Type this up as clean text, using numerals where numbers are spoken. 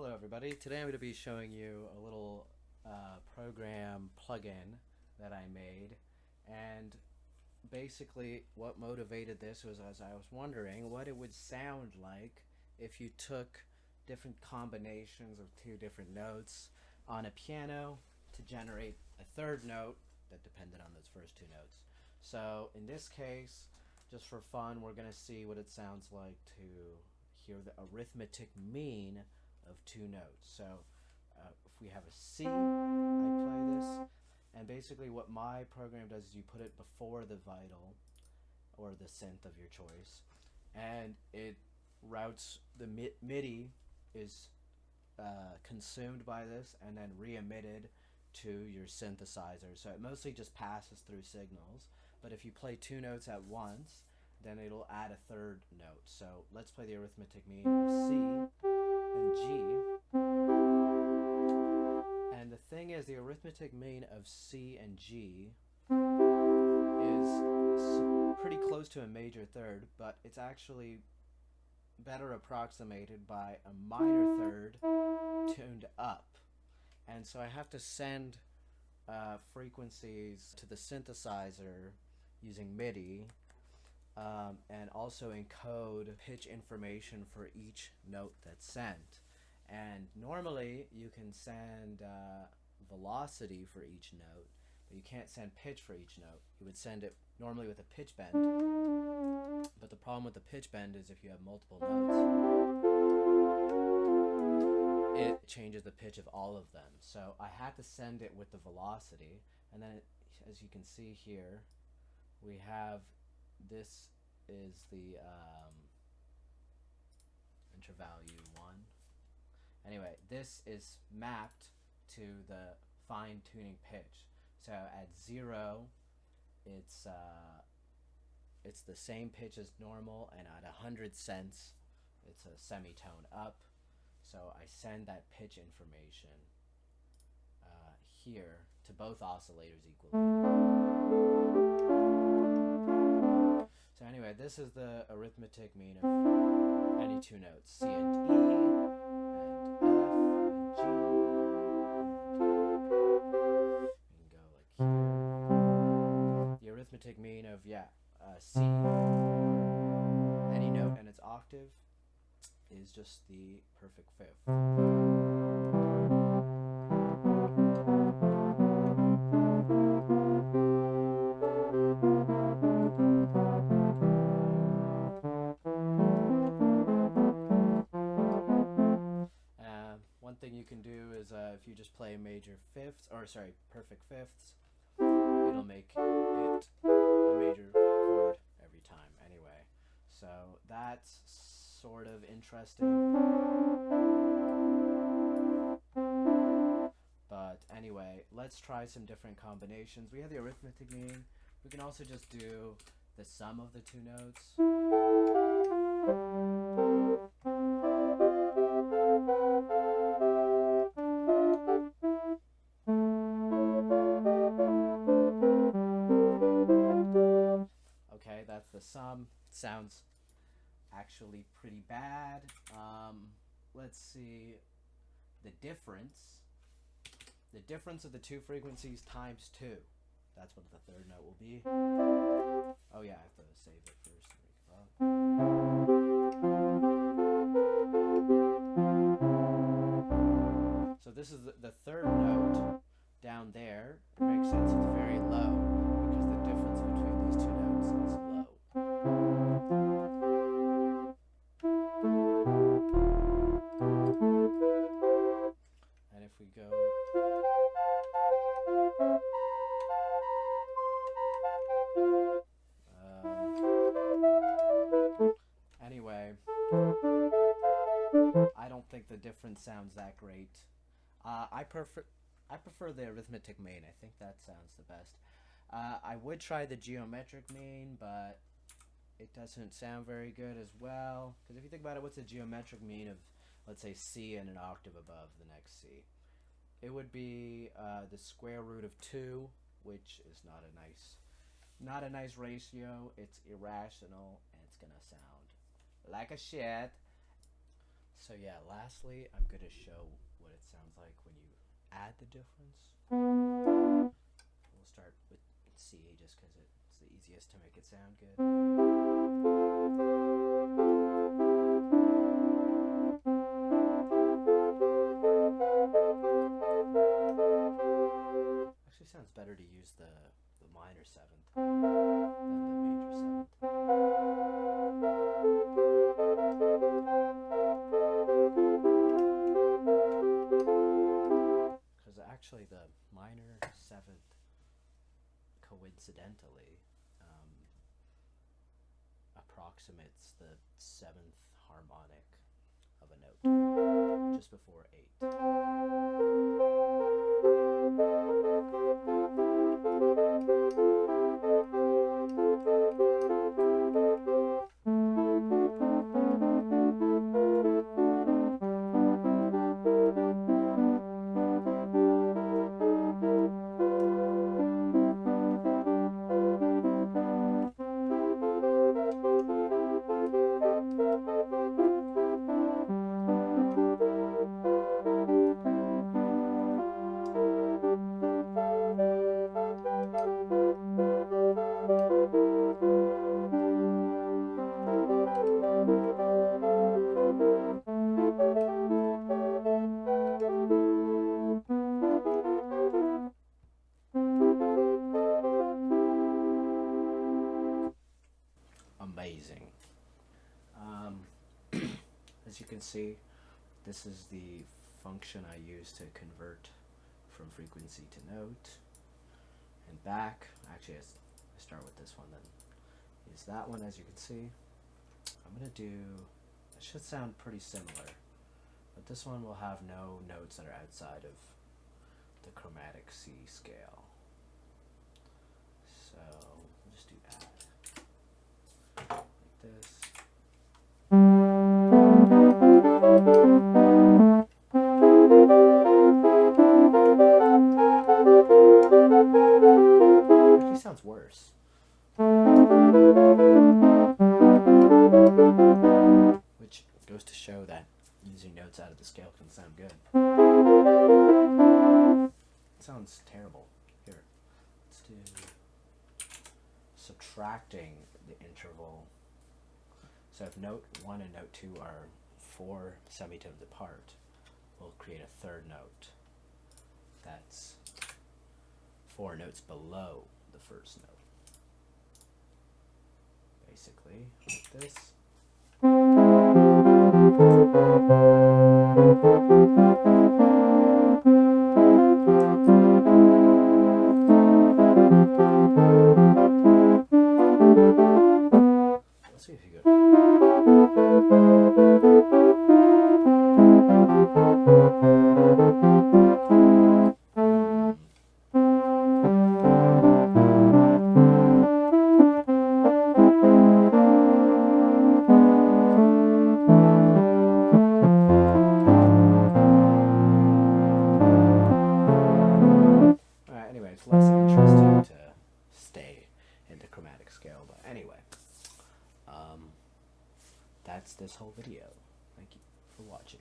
Hello everybody, today I'm going to be showing you a little program plugin that I made, and basically what motivated this was as I was wondering what it would sound like if you took different combinations of two different notes on a piano to generate a third note that depended on those first two notes. So in this case, just for fun, we're going to see what it sounds like to hear the arithmetic mean of two notes. So if we have a C, I play this, and basically what my program does is you put it before the vital or the synth of your choice, and it routes the MIDI is consumed by this and then re-emitted to your synthesizer. So it mostly just passes through signals, but if you play two notes at once, then it'll add a third note. So let's play the arithmetic mean of C and G. And the thing is, the arithmetic mean of C and G is pretty close to a major third, but it's actually better approximated by a minor third tuned up. And so I have to send frequencies to the synthesizer using MIDI, and also encode pitch information for each note that's sent. And normally you can send velocity for each note, but you can't send pitch for each note. You would send it normally with a pitch bend, but the problem with the pitch bend is if you have multiple notes, it changes the pitch of all of them. So I had to send it with the velocity, and then as you can see here, we have this is the intervalue 1. Anyway, this is mapped to the fine-tuning pitch. So at 0, it's the same pitch as normal, and at 100 cents, it's a semitone up. So I send that pitch information here to both oscillators equally. So anyway, this is the arithmetic mean of any two notes, C and E, and F, and G, and we can go like here. The arithmetic mean of, C, any note and its octave, is just the perfect fifth. One thing you can do is if you just play major fifths, perfect fifths, it'll make it a major chord every time anyway. So that's sort of interesting. But anyway, let's try some different combinations. We have the arithmetic mean. We can also just do the sum of the two notes. Okay, that's the sum. Sounds actually pretty bad. Let's see the difference. The difference of the two frequencies times 2. That's what the third note will be. Oh yeah, I have to save it first. So this is the third note down there. It makes sense, it's very low because the difference between these two notes is low. And if we go anyway, I don't think the difference sounds that great. I prefer the arithmetic mean. I think that sounds the best. I would try the geometric mean, but it doesn't sound very good as well. Because if you think about it, what's a geometric mean of, let's say, C and an octave above the next C? It would be the square root of 2, which is not a nice ratio. It's irrational, and it's gonna sound like a shit. So yeah, lastly, I'm going to show what it sounds like when you add the difference. We'll start with C just because it's the easiest to make it sound good. Actually sounds better to use the minor seventh than the major seventh. Because actually the minor seventh coincidentally approximates the seventh harmonic of a note just before 8. Amazing. As you can see, this is the function I use to convert from frequency to note and back. Actually, I start with this one then. Use that one, as you can see. I'm going to do, it should sound pretty similar, but this one will have no notes that are outside of the chromatic C scale. So we'll just do add like this. Actually sounds worse. Which goes to show that using notes out of the scale can sound good. It sounds terrible. Here, let's do subtracting the interval. So if note 1 and note 2 are 4 semitones apart, we'll create a third note that's 4 notes below the first note. Basically, like this. Let's see if you go. Anyway, it's less interesting to stay in the chromatic scale, but anyway, that's this whole video. Thank you for watching.